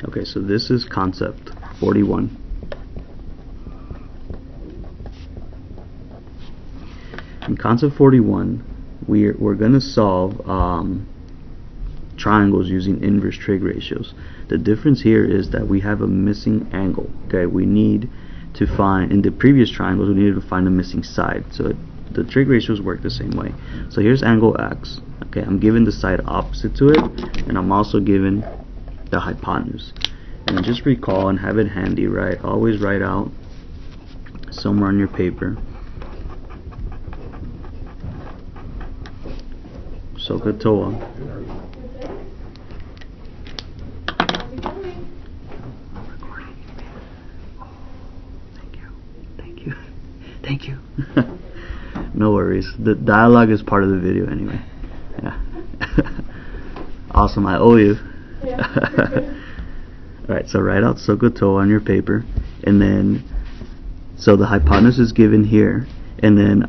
Okay, so this is concept 41. In concept 41, we're going to solve triangles using inverse trig ratios. The difference here is that we have a missing angle. Okay, we need to find, in the previous triangles, we needed to find a missing side. So the trig ratios work the same way. So here's angle x. Okay, I'm given the side opposite to it, and I'm also given the hypotenuse. And just recall and have it handy, right? Always write out somewhere on your paper. SOHCAHTOA. Thank you. No worries. The dialogue is part of the video anyway. Yeah. Awesome. I owe you. Yeah. Alright, so write out SOHCAHTOA on your paper, and then so the hypotenuse is given here, and then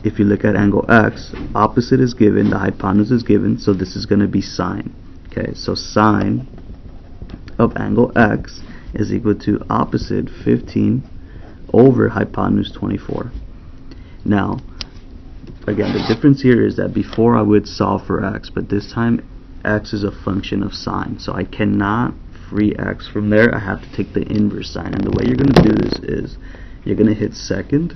if you look at angle x, opposite is given, the hypotenuse is given, so this is going to be sine. Okay, so sine of angle x is equal to opposite 15 over hypotenuse 24. Now, again, the difference here is that before I would solve for x, but this time x is a function of sine, so I cannot free x from there. I have to take the inverse sine, and the way you're going to do this is you're going to hit second.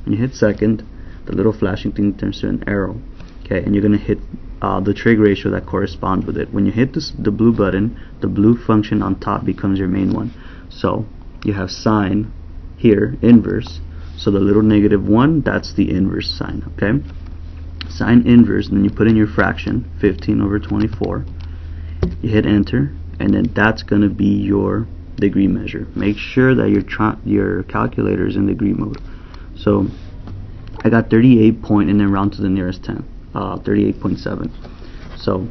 When you hit second, the little flashing thing turns to an arrow. Okay, and you're going to hit the trig ratio that corresponds with it. When you hit the blue button, the blue function on top becomes your main one. So you have sine here, inverse. So the little -1, that's the inverse sine. Okay, sine inverse, and then you put in your fraction, 15 over 24. You hit enter, and then that's going to be your degree measure. Make sure that your calculator is in degree mode. So I got 38 point, and then round to the nearest 10, 38.7. So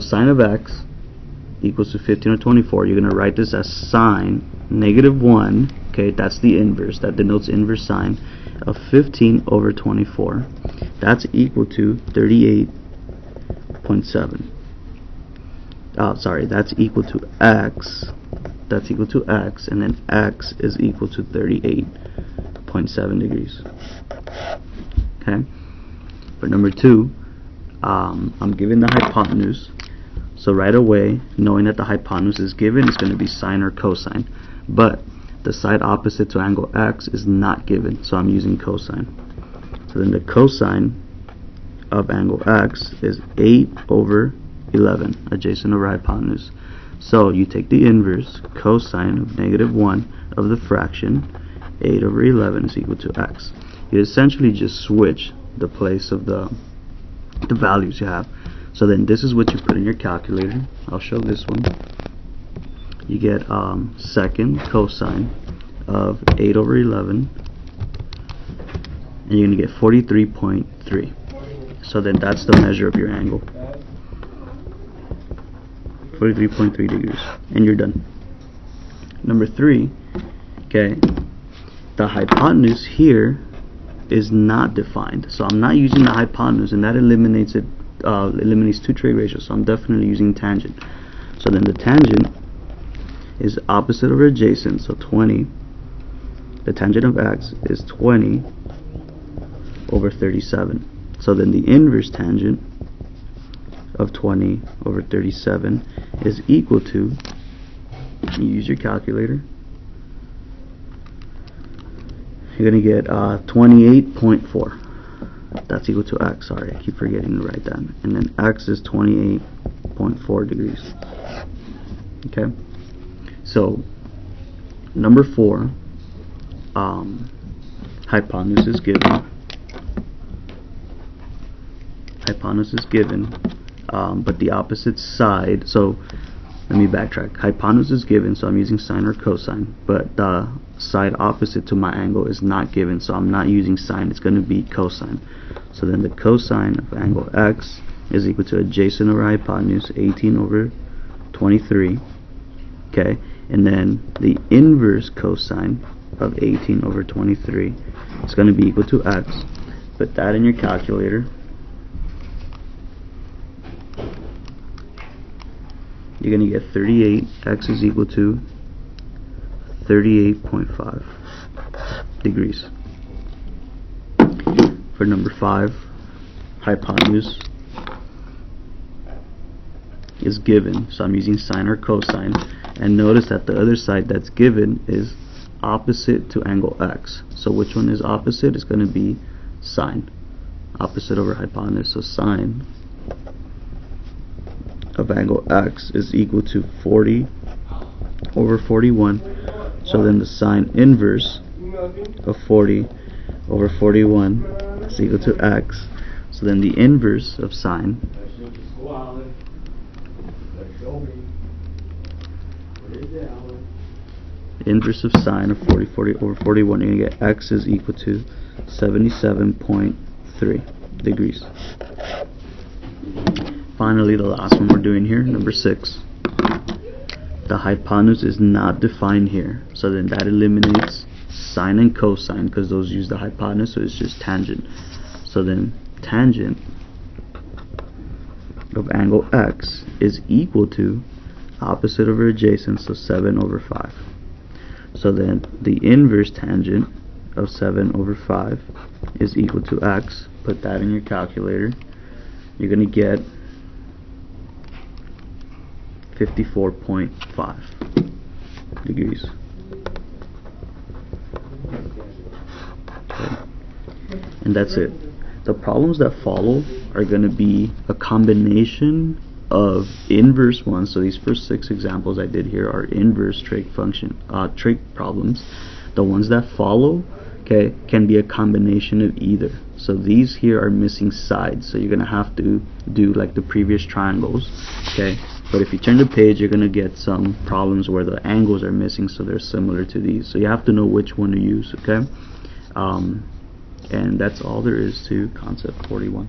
sine of x equals to 15 over 24. You're going to write this as sine -1. Okay, that's the inverse. That denotes inverse sine of 15 over 24. That's equal to 38.7. Sorry, that's equal to x. That's equal to x, and then x is equal to 38.7 degrees. Okay. For number 2, I'm given the hypotenuse. So right away, knowing that the hypotenuse is given, it's going to be sine or cosine. But the side opposite to angle x is not given, so I'm using cosine. So then the cosine of angle x is 8 over 11, adjacent over hypotenuse. So you take the inverse, cosine of -1 of the fraction, 8 over 11 is equal to x. You essentially just switch the place of the values you have. So then this is what you put in your calculator. I'll show this one. You get second cosine of 8 over 11, and you're going to get 43.3. So then that's the measure of your angle. 43.3 degrees, and you're done. Number 3, okay, the hypotenuse here is not defined, so I'm not using the hypotenuse, and that eliminates it. Eliminates 2 trig ratios, so I'm definitely using tangent. So then the tangent is opposite over adjacent, so 20. The tangent of x is 20 over 37. So then the inverse tangent of 20 over 37 is equal to, you use your calculator, you're going to get 28.4. That's equal to x. Sorry, I keep forgetting to write that. And then x is 28.4 degrees. Okay. So number 4, hypotenuse is given. Hypotenuse is given, but the opposite side. So let me backtrack. Hypotenuse is given, so I'm using sine or cosine, but the side opposite to my angle is not given, so I'm not using sine. It's going to be cosine. So then the cosine of angle x is equal to adjacent over hypotenuse, 18 over 23. Okay, and then the inverse cosine of 18 over 23 is going to be equal to x. Put that in your calculator. you're going to get 38. X is equal to 38.5 degrees. For number 5, hypotenuse is given, so I'm using sine or cosine, and notice that the other side that's given is opposite to angle x. So which one is opposite? It's going to be sine. Opposite over hypotenuse, so sine of angle x is equal to 40 over 41. So then the sine inverse of 40 over 41 is equal to x. So then the inverse of sine of sine of 40 over 41, you're going to get x is equal to 77.3 degrees. Finally, the last one we're doing here, number 6. The hypotenuse is not defined here, so then that eliminates sine and cosine because those use the hypotenuse, so it's just tangent. So then tangent of angle x is equal to opposite over adjacent, so 7 over 5. So then the inverse tangent of 7 over 5 is equal to x. Put that in your calculator. You're going to get 54.5 degrees. Okay. And that's it. The problems that follow are going to be a combination of inverse ones. So these first 6 examples I did here are inverse trig problems. The ones that follow, okay, can be a combination of either. So these here are missing sides, so you're gonna have to do like the previous triangles, okay. But if you turn the page, you're gonna get some problems where the angles are missing, so they're similar to these. So you have to know which one to use, okay. And that's all there is to concept 41.